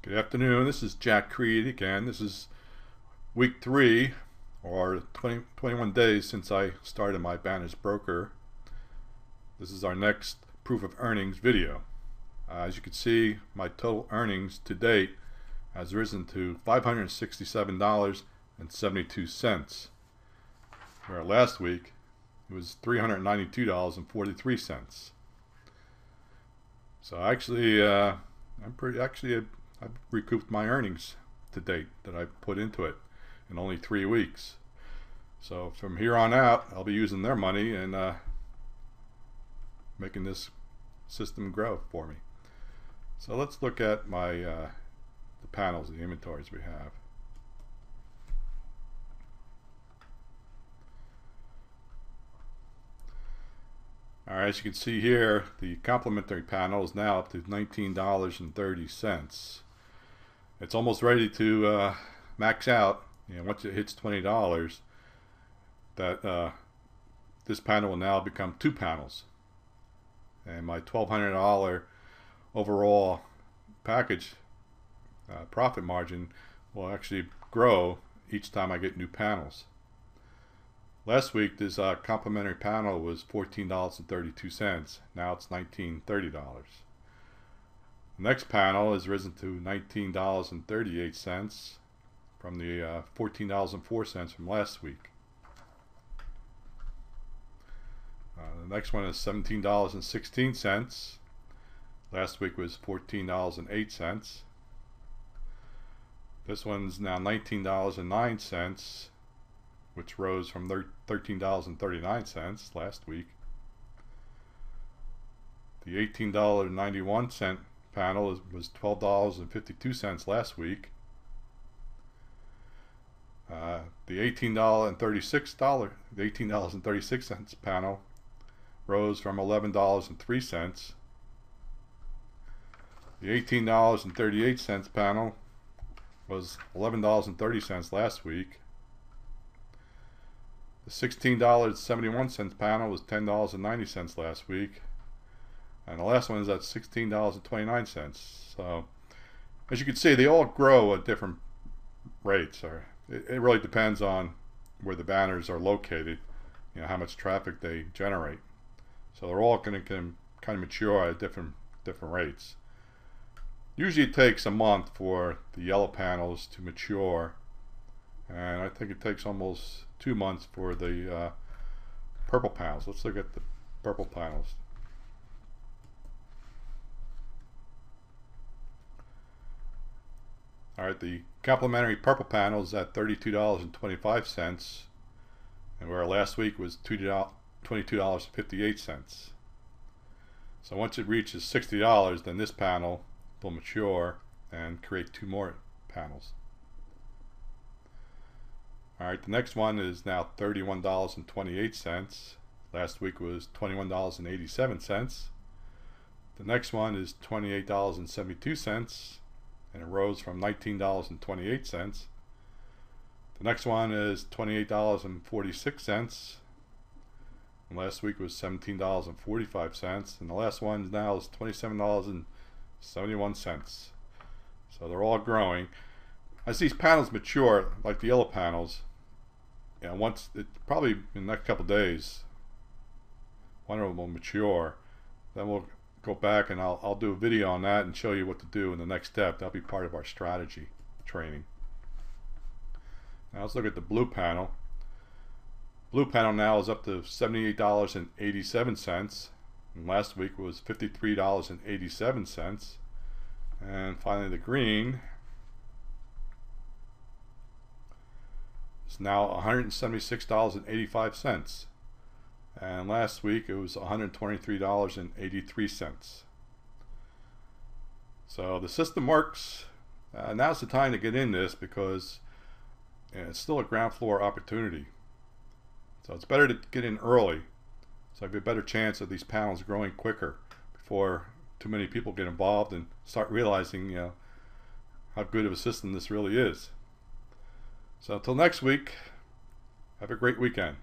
Good afternoon. This is Jack Creed again. This is week 3 or 21 days since I started my Banners Broker. This is our next proof of earnings video. As you can see, my total earnings to date has risen to $567.72, where last week it was $392.43. So actually, I've recouped my earnings to date that I put into it in only 3 weeks. So from here on out, I'll be using their money and making this system grow for me. So let's look at my the panels, the inventories we have. Alright, as you can see here, the complementary panel is now up to $19.30. It's almost ready to max out. Once it hits $20, that this panel will now become 2 panels, and my $1,200 overall package profit margin will actually grow each time I get new panels. Last week this complimentary panel was $14.32. Now it's $19.30. The next panel has risen to $19.38 from the $14.04 from last week. The next one is $17.16. Last week was $14.08. This one's now $19.09, which rose from $13.39 last week. The $18.91 panel was $12.52 last week. The $18.36 panel rose from $11.03. The $18.38 panel was $11.30 last week. The $16.71 panel was $10.90 last week. And the last one is at $16.29. So, as you can see, they all grow at different rates. It really depends on where the banners are located, how much traffic they generate. So they're all going to kind of mature at different rates. Usually it takes a month for the yellow panels to mature, and I think it takes almost 2 months for the purple panels. Let's look at the purple panels. Alright, the complimentary purple panel is at $32.25, and where last week was $22.58. So once it reaches $60, then this panel will mature and create 2 more panels. Alright, the next one is now $31.28. Last week was $21.87. The next one is $28.72. and it rose from $19.28. The next one is $28.46, and last week was $17.45, and the last one now is $27.71. So they're all growing. As these panels mature, like the yellow panels, once probably in the next couple days, one of them will mature. Then we'll go back and I'll do a video on that and show you what to do in the next step. That'll be part of our strategy training. Now let's look at the blue panel. Blue panel now is up to $78.87, and last week was $53.87. And finally the green is now $176.85. And last week it was $123.83. So the system works. Now's the time to get in this because it's still a ground floor opportunity. So it's better to get in early, so I have a better chance of these panels growing quicker before too many people get involved and start realizing how good of a system this really is. So until next week, have a great weekend.